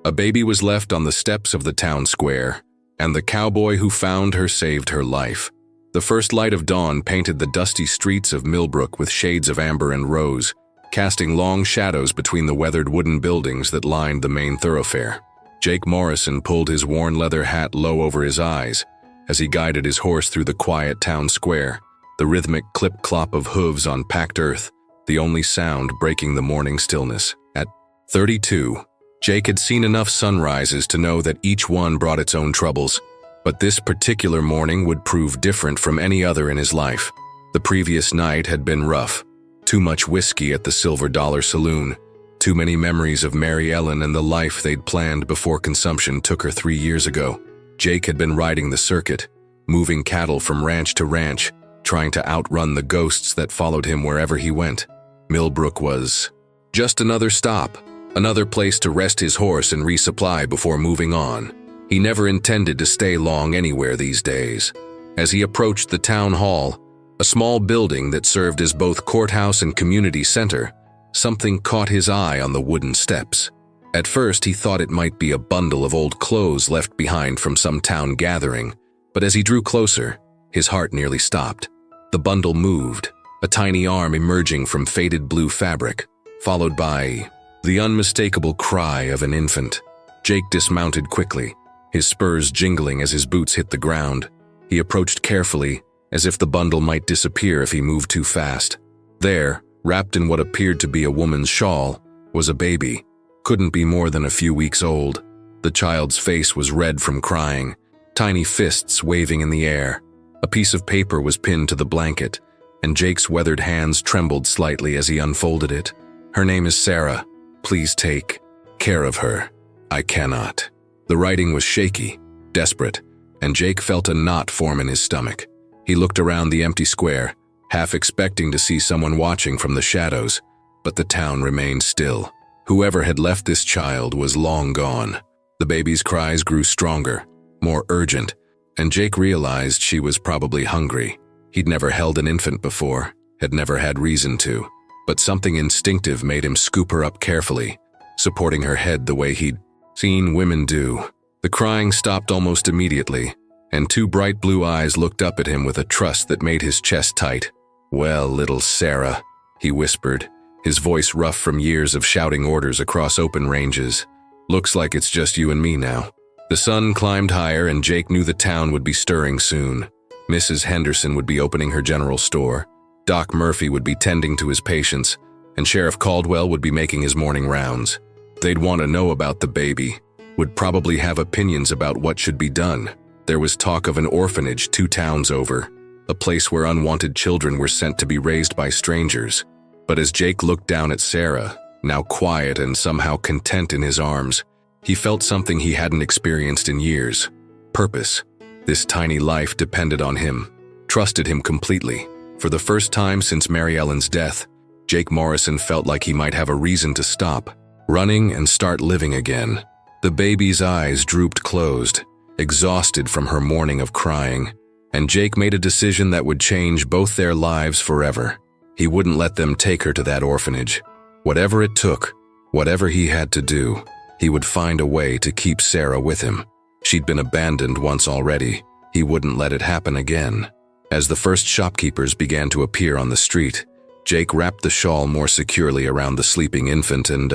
A baby was left on the steps of the town square, and the cowboy who found her saved her life. The first light of dawn painted the dusty streets of Millbrook with shades of amber and rose, casting long shadows between the weathered wooden buildings that lined the main thoroughfare. Jake Morrison pulled his worn leather hat low over his eyes as he guided his horse through the quiet town square, the rhythmic clip-clop of hooves on packed earth, the only sound breaking the morning stillness. At 32, Jake had seen enough sunrises to know that each one brought its own troubles, but this particular morning would prove different from any other in his life. The previous night had been rough. Too much whiskey at the Silver Dollar Saloon, too many memories of Mary Ellen and the life they'd planned before consumption took her 3 years ago. Jake had been riding the circuit, moving cattle from ranch to ranch, trying to outrun the ghosts that followed him wherever he went. Millbrook was just another stop, another place to rest his horse and resupply before moving on. He never intended to stay long anywhere these days. As he approached the town hall, a small building that served as both courthouse and community center, something caught his eye on the wooden steps. At first, he thought it might be a bundle of old clothes left behind from some town gathering, but as he drew closer, his heart nearly stopped. The bundle moved, a tiny arm emerging from faded blue fabric, followed by the unmistakable cry of an infant. Jake dismounted quickly, his spurs jingling as his boots hit the ground. He approached carefully, as if the bundle might disappear if he moved too fast. There, wrapped in what appeared to be a woman's shawl, was a baby. Couldn't be more than a few weeks old. The child's face was red from crying, tiny fists waving in the air. A piece of paper was pinned to the blanket, and Jake's weathered hands trembled slightly as he unfolded it. "Her name is Sarah. Please take care of her. I cannot." The writing was shaky, desperate, and Jake felt a knot form in his stomach. He looked around the empty square, half expecting to see someone watching from the shadows, but the town remained still. Whoever had left this child was long gone. The baby's cries grew stronger, more urgent, and Jake realized she was probably hungry. He'd never held an infant before, had never had reason to, but something instinctive made him scoop her up carefully, supporting her head the way he'd seen women do. The crying stopped almost immediately, and two bright blue eyes looked up at him with a trust that made his chest tight. "Well, little Sarah," he whispered, his voice rough from years of shouting orders across open ranges. "Looks like it's just you and me now." The sun climbed higher, and Jake knew the town would be stirring soon. Mrs. Henderson would be opening her general store, Doc Murphy would be tending to his patients, and Sheriff Caldwell would be making his morning rounds. They'd want to know about the baby, would probably have opinions about what should be done. There was talk of an orphanage 2 towns over, a place where unwanted children were sent to be raised by strangers. But as Jake looked down at Sarah, now quiet and somehow content in his arms, he felt something he hadn't experienced in years. Purpose. This tiny life depended on him, trusted him completely. For the first time since Mary Ellen's death, Jake Morrison felt like he might have a reason to stop running and start living again. The baby's eyes drooped closed, exhausted from her morning of crying, and Jake made a decision that would change both their lives forever. He wouldn't let them take her to that orphanage. Whatever it took, whatever he had to do, he would find a way to keep Sarah with him. She'd been abandoned once already. He wouldn't let it happen again. As the first shopkeepers began to appear on the street, Jake wrapped the shawl more securely around the sleeping infant and,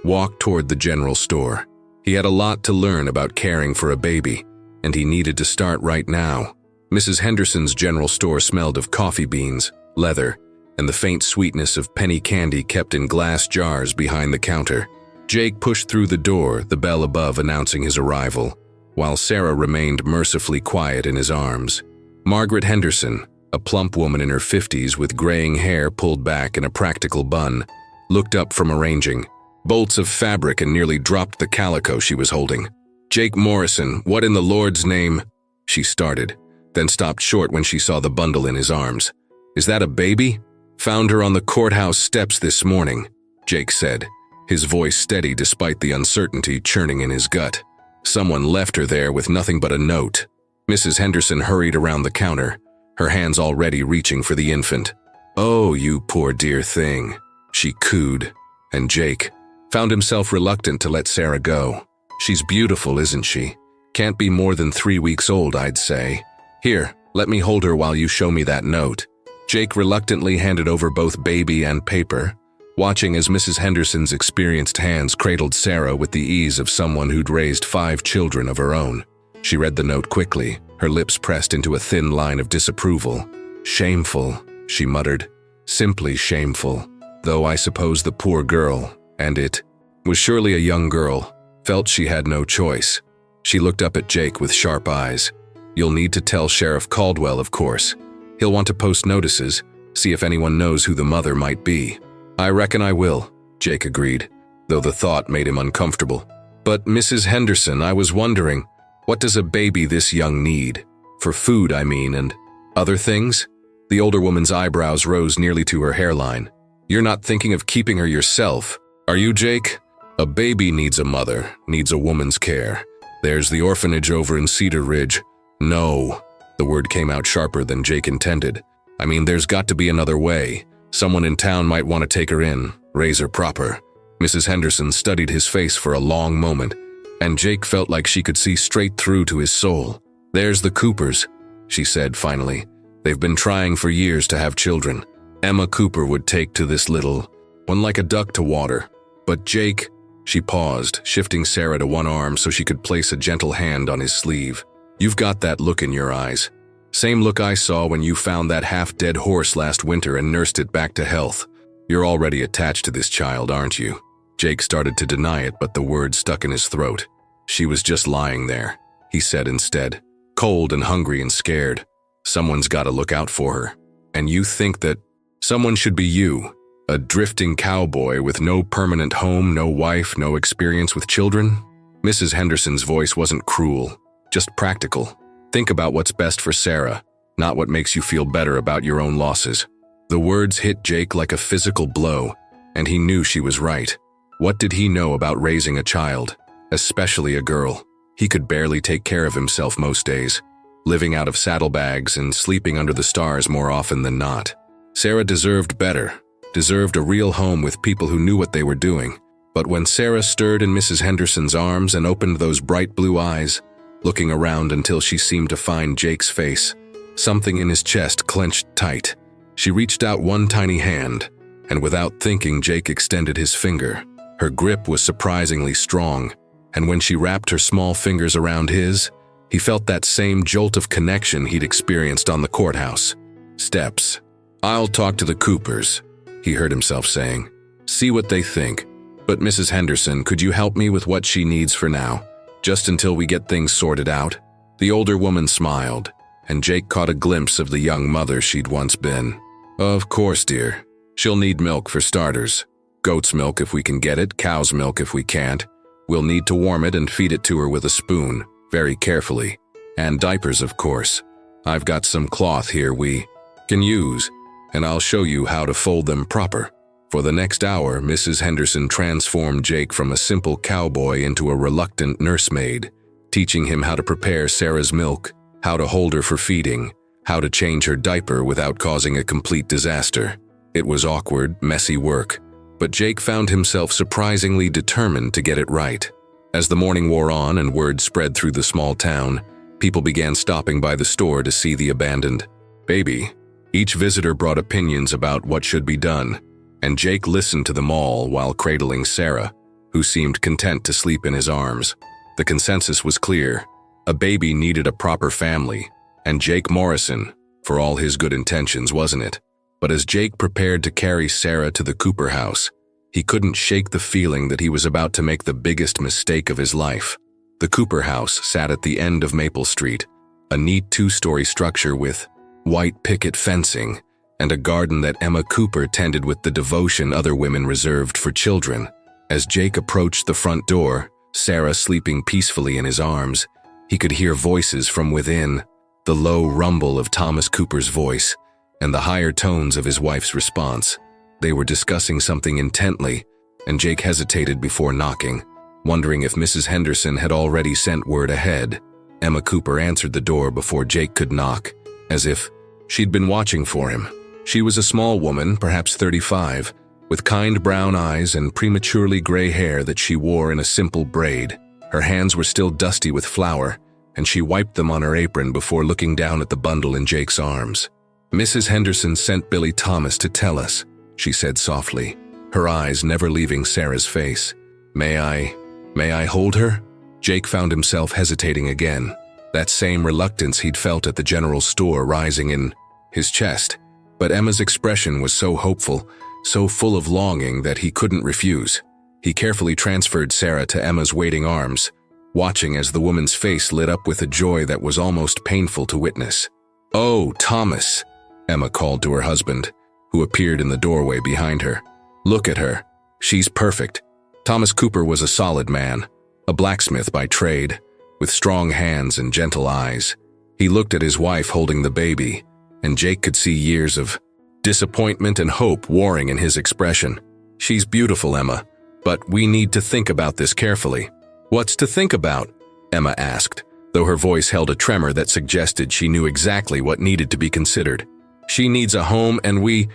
walked toward the general store. He had a lot to learn about caring for a baby, and he needed to start right now. Mrs. Henderson's general store smelled of coffee beans, leather, and the faint sweetness of penny candy kept in glass jars behind the counter. Jake pushed through the door, the bell above announcing his arrival, while Sarah remained mercifully quiet in his arms. Margaret Henderson, a plump woman in her 50s with graying hair pulled back in a practical bun, looked up from arranging bolts of fabric and nearly dropped the calico she was holding. "Jake Morrison, what in the Lord's name?" she started, then stopped short when she saw the bundle in his arms. "Is that a baby?" "Found her on the courthouse steps this morning," Jake said, his voice steady despite the uncertainty churning in his gut. "Someone left her there with nothing but a note." Mrs. Henderson hurried around the counter, her hands already reaching for the infant. "Oh, you poor dear thing," she cooed, and Jake found himself reluctant to let Sarah go. She's beautiful, isn't she? Can't be more than 3 weeks old, I'd say. Here, let me hold her while you show me that note. Jake reluctantly handed over both baby and paper, watching as Mrs. Henderson's experienced hands cradled Sarah with the ease of someone who'd raised 5 children of her own. She read the note quickly, her lips pressed into a thin line of disapproval. Shameful, she muttered. Simply shameful. Though I suppose the poor girl, and it was surely a young girl, felt she had no choice. She looked up at Jake with sharp eyes. You'll need to tell Sheriff Caldwell, of course. He'll want to post notices, see if anyone knows who the mother might be. I reckon I will, Jake agreed, though the thought made him uncomfortable. But Mrs. Henderson, I was wondering, what does a baby this young need? For food, I mean, and other things? The older woman's eyebrows rose nearly to her hairline. You're not thinking of keeping her yourself, are you, Jake? A baby needs a mother, needs a woman's care. There's the orphanage over in Cedar Ridge. No. The word came out sharper than Jake intended. I mean, there's got to be another way. Someone in town might want to take her in, raise her proper. Mrs. Henderson studied his face for a long moment, and Jake felt like she could see straight through to his soul. There's the Coopers, she said finally. They've been trying for years to have children. Emma Cooper would take to this little one like a duck to water. But Jake, she paused, shifting Sarah to one arm so she could place a gentle hand on his sleeve. You've got that look in your eyes. Same look I saw when you found that half-dead horse last winter and nursed it back to health. You're already attached to this child, aren't you? Jake started to deny it, but the words stuck in his throat. She was just lying there, he said instead. Cold and hungry and scared. Someone's got to look out for her. And you think that someone should be you, a drifting cowboy with no permanent home, no wife, no experience with children? Mrs. Henderson's voice wasn't cruel, just practical. Think about what's best for Sarah, not what makes you feel better about your own losses. The words hit Jake like a physical blow, and he knew she was right. What did he know about raising a child, especially a girl? He could barely take care of himself most days, living out of saddlebags and sleeping under the stars more often than not. Sarah deserved better, deserved a real home with people who knew what they were doing. But when Sarah stirred in Mrs. Henderson's arms and opened those bright blue eyes, looking around until she seemed to find Jake's face, something in his chest clenched tight. She reached out one tiny hand, and without thinking, Jake extended his finger. Her grip was surprisingly strong, and when she wrapped her small fingers around his, he felt that same jolt of connection he'd experienced on the courthouse steps. I'll talk to the Coopers, he heard himself saying. See what they think. But Mrs. Henderson, could you help me with what she needs for now? Just until we get things sorted out? The older woman smiled, and Jake caught a glimpse of the young mother she'd once been. Of course, dear. She'll need milk for starters. Goat's milk if we can get it, cow's milk if we can't. We'll need to warm it and feed it to her with a spoon, very carefully. And diapers, of course. I've got some cloth here we can use, and I'll show you how to fold them proper. For the next hour, Mrs. Henderson transformed Jake from a simple cowboy into a reluctant nursemaid, teaching him how to prepare Sarah's milk, how to hold her for feeding, how to change her diaper without causing a complete disaster. It was awkward, messy work, but Jake found himself surprisingly determined to get it right. As the morning wore on and word spread through the small town, people began stopping by the store to see the abandoned baby. Each visitor brought opinions about what should be done, and Jake listened to them all while cradling Sarah, who seemed content to sleep in his arms. The consensus was clear. A baby needed a proper family, and Jake Morrison, for all his good intentions, wasn't it? But as Jake prepared to carry Sarah to the Cooper house, he couldn't shake the feeling that he was about to make the biggest mistake of his life. The Cooper house sat at the end of Maple Street, a neat 2-story structure with white picket fencing, and a garden that Emma Cooper tended with the devotion other women reserved for children. As Jake approached the front door, Sarah sleeping peacefully in his arms, he could hear voices from within, the low rumble of Thomas Cooper's voice, and the higher tones of his wife's response. They were discussing something intently, and Jake hesitated before knocking, wondering if Mrs. Henderson had already sent word ahead. Emma Cooper answered the door before Jake could knock, as if she'd been watching for him. She was a small woman, perhaps 35, with kind brown eyes and prematurely gray hair that she wore in a simple braid. Her hands were still dusty with flour, and she wiped them on her apron before looking down at the bundle in Jake's arms. "Mrs. Henderson sent Billy Thomas to tell us," she said softly, her eyes never leaving Sarah's face. May I hold her?" Jake found himself hesitating again, that same reluctance he'd felt at the general store rising in his chest. But Emma's expression was so hopeful, so full of longing that he couldn't refuse. He carefully transferred Sarah to Emma's waiting arms, watching as the woman's face lit up with a joy that was almost painful to witness. "Oh, Thomas," Emma called to her husband, who appeared in the doorway behind her. "Look at her. She's perfect." Thomas Cooper was a solid man, a blacksmith by trade, with strong hands and gentle eyes. He looked at his wife holding the baby, and Jake could see years of disappointment and hope warring in his expression. "She's beautiful, Emma, but we need to think about this carefully." "What's to think about?" Emma asked, though her voice held a tremor that suggested she knew exactly what needed to be considered. "She needs a home, and we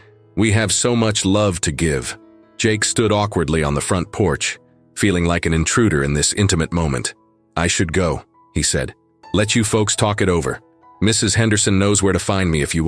have so much love to give." Jake stood awkwardly on the front porch, feeling like an intruder in this intimate moment. "I should go," he said. "Let you folks talk it over. Mrs. Henderson knows where to find me if you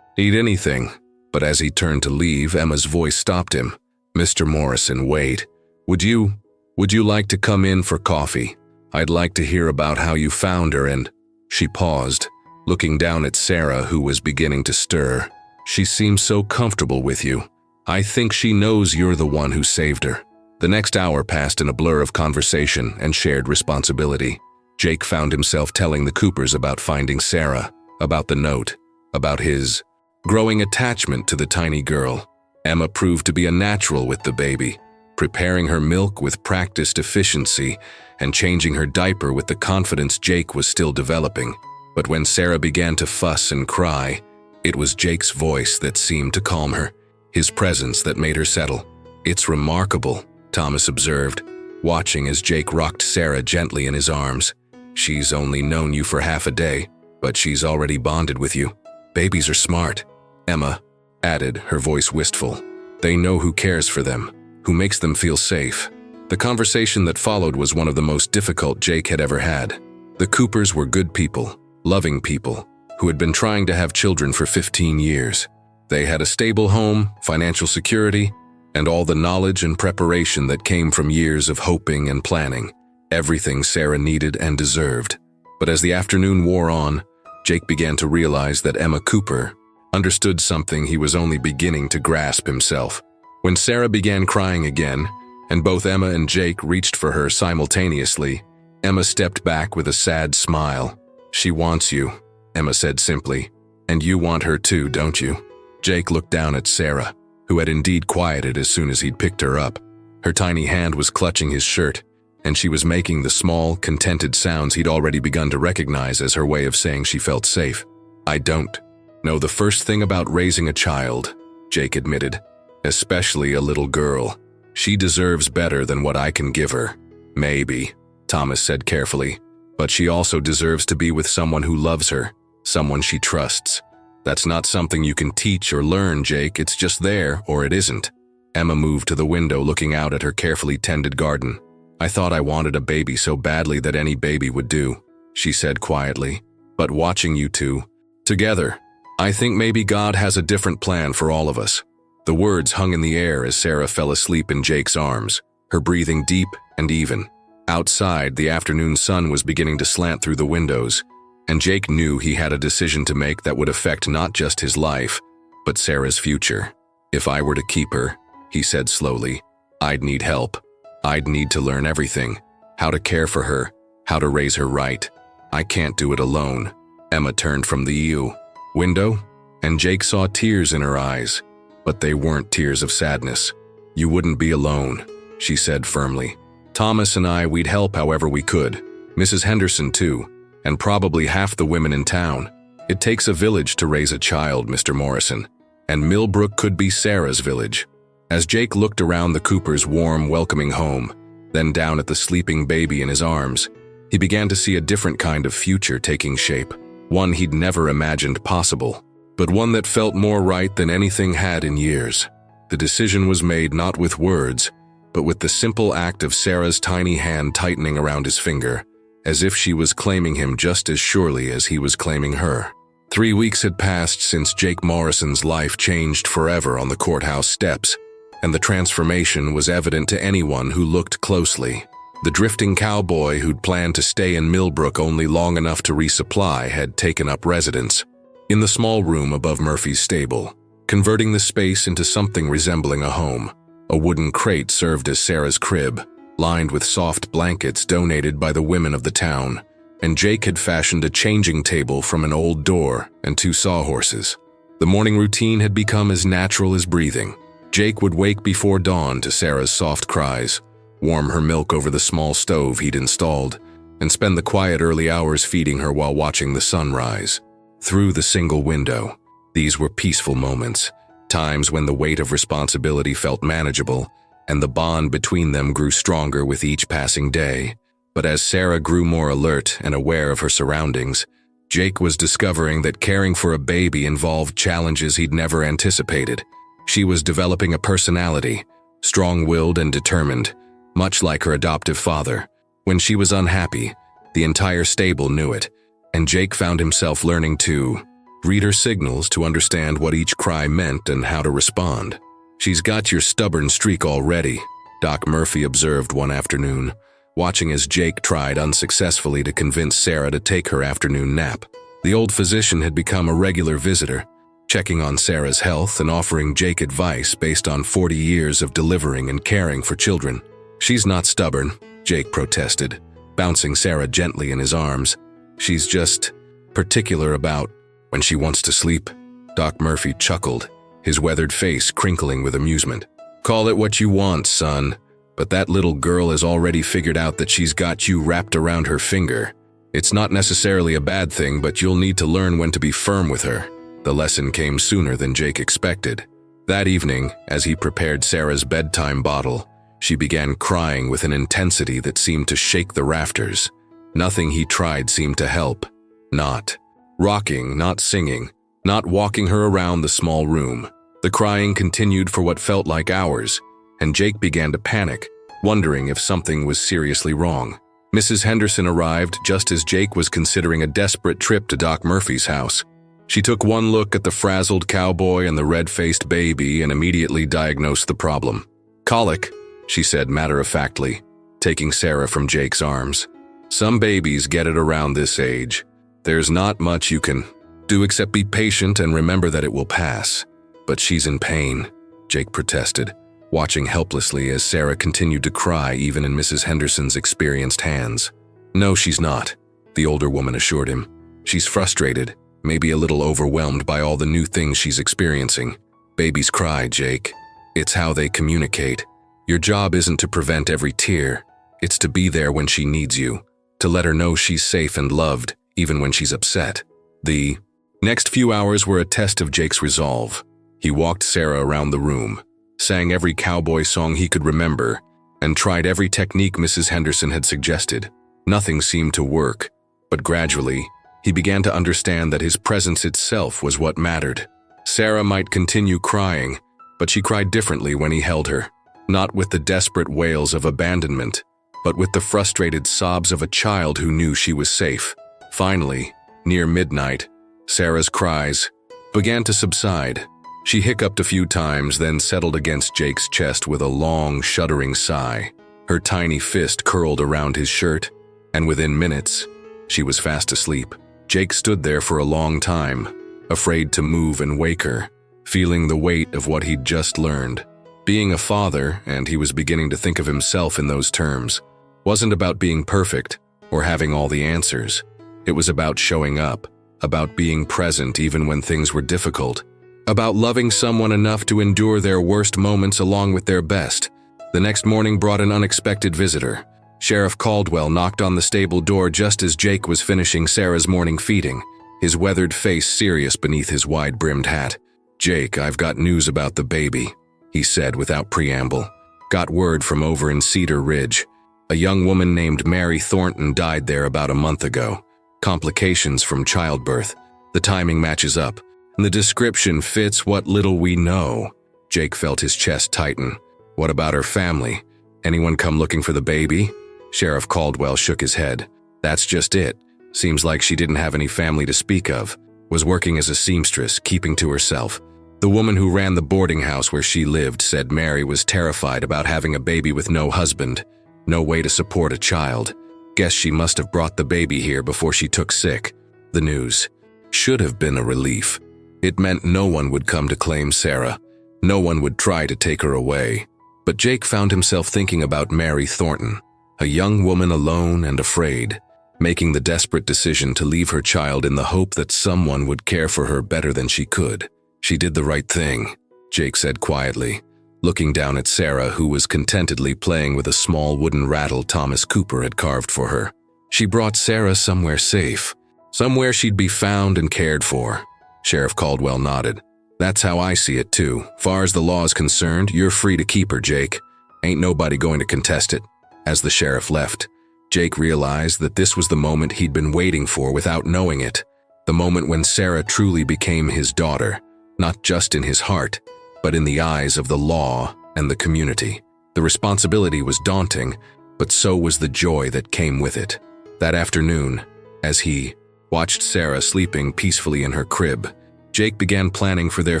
need anything." But as he turned to leave, Emma's voice stopped him. "Mr. Morrison, wait. Would you like to come in for coffee? I'd like to hear about how you found her and—" She paused, looking down at Sarah, who was beginning to stir. "She seems so comfortable with you. I think she knows you're the one who saved her." The next hour passed in a blur of conversation and shared responsibility. Jake found himself telling the Coopers about finding Sarah, about the note, about his growing attachment to the tiny girl. Emma proved to be a natural with the baby, preparing her milk with practiced efficiency and changing her diaper with the confidence Jake was still developing. But when Sarah began to fuss and cry, it was Jake's voice that seemed to calm her, his presence that made her settle. "It's remarkable," Thomas observed, watching as Jake rocked Sarah gently in his arms. "She's only known you for half a day, but she's already bonded with you. Babies are smart," Emma added, her voice wistful. "They know who cares for them, who makes them feel safe." The conversation that followed was one of the most difficult Jake had ever had. The Coopers were good people, loving people, who had been trying to have children for 15 years. They had a stable home, financial security, and all the knowledge and preparation that came from years of hoping and planning. Everything Sarah needed and deserved. But as the afternoon wore on, Jake began to realize that Emma Cooper understood something he was only beginning to grasp himself. When Sarah began crying again, and both Emma and Jake reached for her simultaneously, Emma stepped back with a sad smile. "She wants you," Emma said simply. "And you want her too, don't you?" Jake looked down at Sarah, who had indeed quieted as soon as he'd picked her up. Her tiny hand was clutching his shirt, and she was making the small, contented sounds he'd already begun to recognize as her way of saying she felt safe. "I don't know the first thing about raising a child," Jake admitted, "especially a little girl. She deserves better than what I can give her." "Maybe," Thomas said carefully, "but she also deserves to be with someone who loves her, someone she trusts. That's not something you can teach or learn, Jake. It's just there, or it isn't." Emma moved to the window, looking out at her carefully tended garden. "I thought I wanted a baby so badly that any baby would do," she said quietly. "But watching you two together, I think maybe God has a different plan for all of us." The words hung in the air as Sarah fell asleep in Jake's arms, her breathing deep and even. Outside, the afternoon sun was beginning to slant through the windows, and Jake knew he had a decision to make that would affect not just his life, but Sarah's future. "If I were to keep her," he said slowly, "I'd need help. I'd need to learn everything, how to care for her, how to raise her right. I can't do it alone." Emma turned from the window, and Jake saw tears in her eyes, but they weren't tears of sadness. "You wouldn't be alone," she said firmly. "Thomas and we'd help however we could. Mrs. Henderson too, and probably half the women in town. It takes a village to raise a child, Mr. Morrison, and Millbrook could be Sarah's village." As Jake looked around the Coopers' warm, welcoming home, then down at the sleeping baby in his arms, he began to see a different kind of future taking shape, one he'd never imagined possible, but one that felt more right than anything had in years. The decision was made not with words, but with the simple act of Sarah's tiny hand tightening around his finger, as if she was claiming him just as surely as he was claiming her. 3 weeks had passed since Jake Morrison's life changed forever on the courthouse steps, and the transformation was evident to anyone who looked closely. The drifting cowboy who'd planned to stay in Millbrook only long enough to resupply had taken up residence in the small room above Murphy's stable, converting the space into something resembling a home. A wooden crate served as Sarah's crib, lined with soft blankets donated by the women of the town, and Jake had fashioned a changing table from an old door and 2 sawhorses. The morning routine had become as natural as breathing. Jake would wake before dawn to Sarah's soft cries, warm her milk over the small stove he'd installed, and spend the quiet early hours feeding her while watching the sun rise. Through the single window, these were peaceful moments, times when the weight of responsibility felt manageable, and the bond between them grew stronger with each passing day. But as Sarah grew more alert and aware of her surroundings, Jake was discovering that caring for a baby involved challenges he'd never anticipated. She was developing a personality, strong-willed and determined, much like her adoptive father. When she was unhappy, the entire stable knew it, and Jake found himself learning to read her signals to understand what each cry meant and how to respond. "She's got your stubborn streak already," Doc Murphy observed one afternoon, watching as Jake tried unsuccessfully to convince Sarah to take her afternoon nap. The old physician had become a regular visitor, checking on Sarah's health and offering Jake advice based on 40 years of delivering and caring for children. "She's not stubborn," Jake protested, bouncing Sarah gently in his arms. "She's just particular about when she wants to sleep." Doc Murphy chuckled, his weathered face crinkling with amusement. "Call it what you want, son, but that little girl has already figured out that she's got you wrapped around her finger. It's not necessarily a bad thing, but you'll need to learn when to be firm with her." The lesson came sooner than Jake expected. That evening, as he prepared Sarah's bedtime bottle, she began crying with an intensity that seemed to shake the rafters. Nothing he tried seemed to help. Not rocking, not singing, not walking her around the small room. The crying continued for what felt like hours, and Jake began to panic, wondering if something was seriously wrong. Mrs. Henderson arrived just as Jake was considering a desperate trip to Doc Murphy's house. She took one look at the frazzled cowboy and the red-faced baby and immediately diagnosed the problem. "Colic," she said matter-of-factly, taking Sarah from Jake's arms. "Some babies get it around this age. There's not much you can do except be patient and remember that it will pass." "But she's in pain," Jake protested, watching helplessly as Sarah continued to cry even in Mrs. Henderson's experienced hands. "No, she's not," the older woman assured him. "She's frustrated, maybe a little overwhelmed by all the new things she's experiencing. Babies cry, Jake. It's how they communicate. Your job isn't to prevent every tear. It's to be there when she needs you, to let her know she's safe and loved, even when she's upset." The next few hours were a test of Jake's resolve. He walked Sarah around the room, sang every cowboy song he could remember, and tried every technique Mrs. Henderson had suggested. Nothing seemed to work, but gradually, he began to understand that his presence itself was what mattered. Sarah might continue crying, but she cried differently when he held her, not with the desperate wails of abandonment, but with the frustrated sobs of a child who knew she was safe. Finally, near midnight, Sarah's cries began to subside. She hiccuped a few times, then settled against Jake's chest with a long, shuddering sigh. Her tiny fist curled around his shirt, and within minutes, she was fast asleep. Jake stood there for a long time, afraid to move and wake her, feeling the weight of what he'd just learned. Being a father, and he was beginning to think of himself in those terms, wasn't about being perfect or having all the answers. It was about showing up, about being present even when things were difficult, about loving someone enough to endure their worst moments along with their best. The next morning brought an unexpected visitor. Sheriff Caldwell knocked on the stable door just as Jake was finishing Sarah's morning feeding, his weathered face serious beneath his wide-brimmed hat. "Jake, I've got news about the baby," he said without preamble. "Got word from over in Cedar Ridge. A young woman named Mary Thornton died there about a month ago. Complications from childbirth. The timing matches up, and the description fits what little we know." Jake felt his chest tighten. "What about her family? Anyone come looking for the baby? Sheriff Caldwell shook his head. That's just it. Seems like she didn't have any family to speak of. Was working as a seamstress, keeping to herself. The woman who ran the boarding house where she lived said Mary was terrified about having a baby with no husband, no way to support a child. Guess she must have brought the baby here before she took sick. The news should have been a relief. It meant no one would come to claim Sarah. No one would try to take her away. But Jake found himself thinking about Mary Thornton, a young woman alone and afraid, making the desperate decision to leave her child in the hope that someone would care for her better than she could. She did the right thing, Jake said quietly, looking down at Sarah, who was contentedly playing with a small wooden rattle Thomas Cooper had carved for her. She brought Sarah somewhere safe, somewhere she'd be found and cared for. Sheriff Caldwell nodded. That's how I see it too. Far as the law is concerned, you're free to keep her, Jake. Ain't nobody going to contest it. As the sheriff left, Jake realized that this was the moment he'd been waiting for without knowing it. The moment when Sarah truly became his daughter, not just in his heart, but in the eyes of the law and the community. The responsibility was daunting, but so was the joy that came with it. That afternoon, as he watched Sarah sleeping peacefully in her crib, Jake began planning for their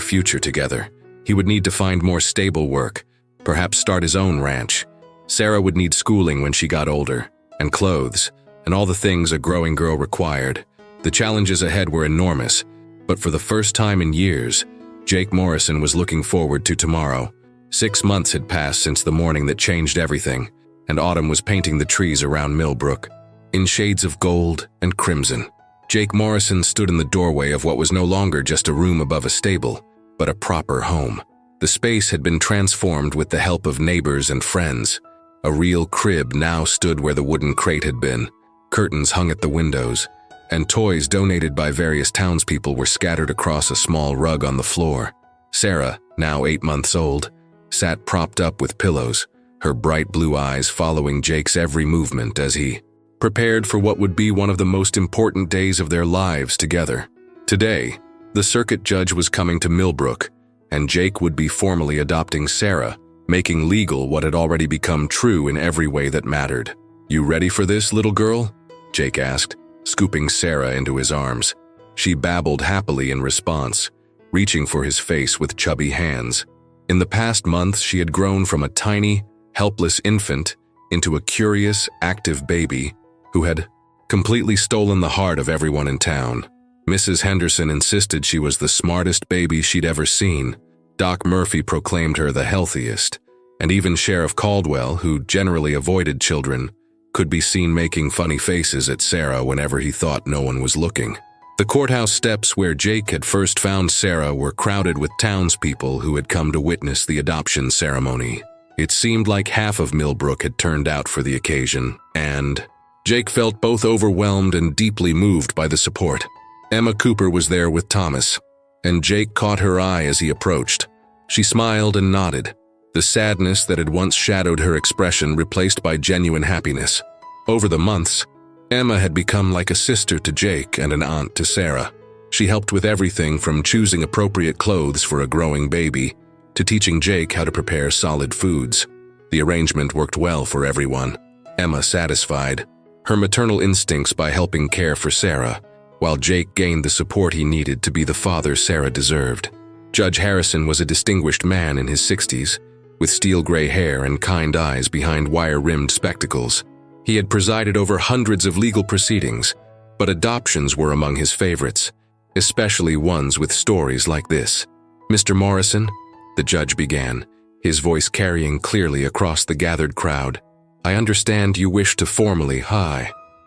future together. He would need to find more stable work, perhaps start his own ranch. Sarah would need schooling when she got older, and clothes, and all the things a growing girl required. The challenges ahead were enormous, but for the first time in years, Jake Morrison was looking forward to tomorrow. 6 months had passed since the morning that changed everything, and autumn was painting the trees around Millbrook in shades of gold and crimson. Jake Morrison stood in the doorway of what was no longer just a room above a stable, but a proper home. The space had been transformed with the help of neighbors and friends. A real crib now stood where the wooden crate had been. Curtains hung at the windows, and toys donated by various townspeople were scattered across a small rug on the floor. Sarah, now 8 months old, sat propped up with pillows, her bright blue eyes following Jake's every movement as he prepared for what would be one of the most important days of their lives together. Today, the circuit judge was coming to Millbrook, and Jake would be formally adopting Sarah, making legal what had already become true in every way that mattered. "You ready for this, little girl?" Jake asked, scooping Sarah into his arms. She babbled happily in response, reaching for his face with chubby hands. In the past months, she had grown from a tiny, helpless infant into a curious, active baby who had completely stolen the heart of everyone in town. Mrs. Henderson insisted she was the smartest baby she'd ever seen. Doc Murphy proclaimed her the healthiest, and even Sheriff Caldwell, who generally avoided children, could be seen making funny faces at Sarah whenever he thought no one was looking. The courthouse steps where Jake had first found Sarah were crowded with townspeople who had come to witness the adoption ceremony. It seemed like half of Millbrook had turned out for the occasion, and Jake felt both overwhelmed and deeply moved by the support. Emma Cooper was there with Thomas, and Jake caught her eye as he approached. She smiled and nodded, the sadness that had once shadowed her expression replaced by genuine happiness. Over the months, Emma had become like a sister to Jake and an aunt to Sarah. She helped with everything from choosing appropriate clothes for a growing baby to teaching Jake how to prepare solid foods. The arrangement worked well for everyone. Emma satisfied her maternal instincts by helping care for Sarah, while Jake gained the support he needed to be the father Sarah deserved. Judge Harrison was a distinguished man in his 60s, with steel gray hair and kind eyes behind wire-rimmed spectacles. He had presided over hundreds of legal proceedings, but adoptions were among his favorites, especially ones with stories like this. "Mr. Morrison," the judge began, his voice carrying clearly across the gathered crowd, "I understand you wish to formally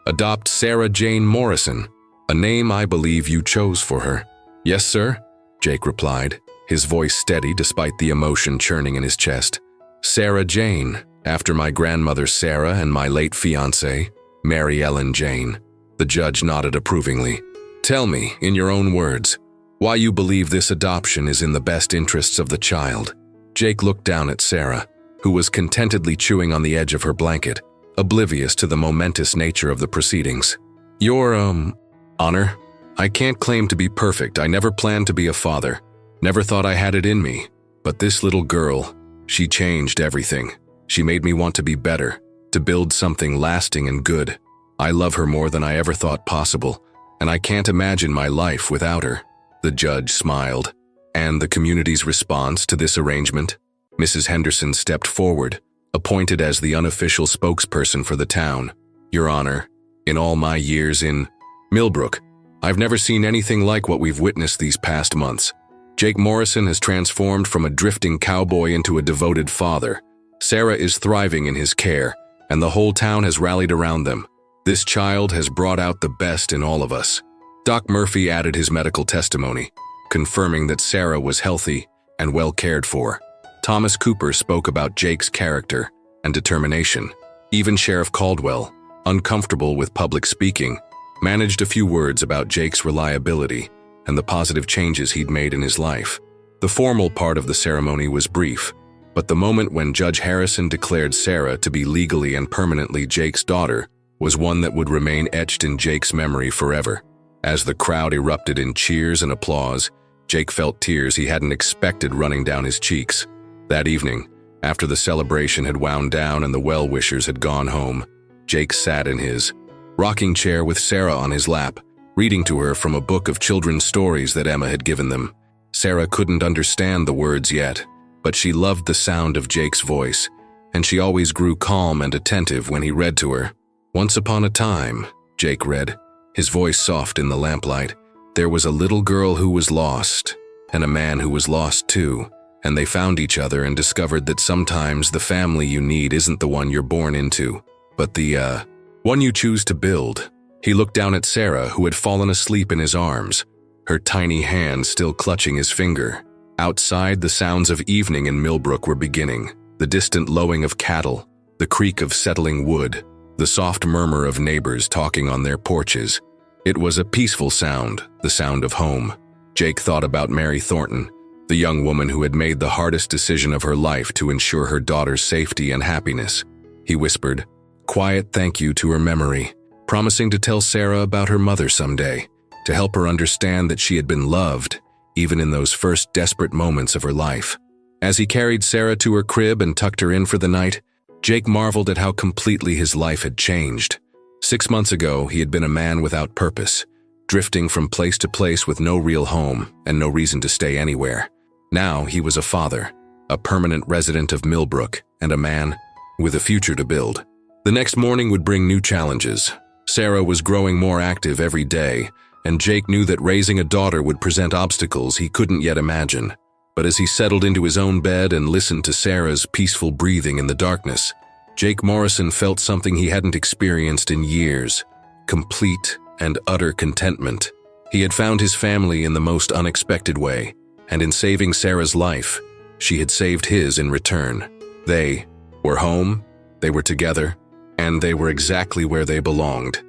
adopt Sarah Jane Morrison, a name I believe you chose for her." "Yes, sir," Jake replied, his voice steady despite the emotion churning in his chest. "Sarah Jane, after my grandmother Sarah and my late fiancée, Mary Ellen Jane." The judge nodded approvingly. "Tell me, in your own words, why you believe this adoption is in the best interests of the child." Jake looked down at Sarah, who was contentedly chewing on the edge of her blanket, oblivious to the momentous nature of the proceedings. "Your, Honor, I can't claim to be perfect. I never planned to be a father. Never thought I had it in me. But this little girl, she changed everything. She made me want to be better, to build something lasting and good. I love her more than I ever thought possible, and I can't imagine my life without her." The judge smiled. "And the community's response to this arrangement?" Mrs. Henderson stepped forward, appointed as the unofficial spokesperson for the town. "Your Honor, in all my years in Millbrook, I've never seen anything like what we've witnessed these past months. Jake Morrison has transformed from a drifting cowboy into a devoted father. Sarah is thriving in his care, and the whole town has rallied around them. This child has brought out the best in all of us." Doc Murphy added his medical testimony, confirming that Sarah was healthy and well cared for. Thomas Cooper spoke about Jake's character and determination. Even Sheriff Caldwell, uncomfortable with public speaking, managed a few words about Jake's reliability and the positive changes he'd made in his life. The formal part of the ceremony was brief, but the moment when Judge Harrison declared Sarah to be legally and permanently Jake's daughter was one that would remain etched in Jake's memory forever. As the crowd erupted in cheers and applause, Jake felt tears he hadn't expected running down his cheeks. That evening, after the celebration had wound down and the well-wishers had gone home, Jake sat in his rocking chair with Sarah on his lap, reading to her from a book of children's stories that Emma had given them. Sarah couldn't understand the words yet, but she loved the sound of Jake's voice, and she always grew calm and attentive when he read to her. "Once upon a time," Jake read, his voice soft in the lamplight, "there was a little girl who was lost, and a man who was lost too, and they found each other and discovered that sometimes the family you need isn't the one you're born into, but the one you choose to build." He looked down at Sarah, who had fallen asleep in his arms, her tiny hand still clutching his finger. Outside, the sounds of evening in Millbrook were beginning, the distant lowing of cattle, the creak of settling wood, the soft murmur of neighbors talking on their porches. It was a peaceful sound, the sound of home. Jake thought about Mary Thornton, the young woman who had made the hardest decision of her life to ensure her daughter's safety and happiness. He whispered, "Quiet thank you to her memory," promising to tell Sarah about her mother someday, to help her understand that she had been loved, even in those first desperate moments of her life. As he carried Sarah to her crib and tucked her in for the night, Jake marveled at how completely his life had changed. 6 months ago, he had been a man without purpose, drifting from place to place with no real home and no reason to stay anywhere. Now he was a father, a permanent resident of Millbrook, and a man with a future to build. The next morning would bring new challenges. Sarah was growing more active every day, and Jake knew that raising a daughter would present obstacles he couldn't yet imagine. But as he settled into his own bed and listened to Sarah's peaceful breathing in the darkness, Jake Morrison felt something he hadn't experienced in years: complete and utter contentment. He had found his family in the most unexpected way, and in saving Sarah's life, she had saved his in return. They were home, they were together, and they were exactly where they belonged.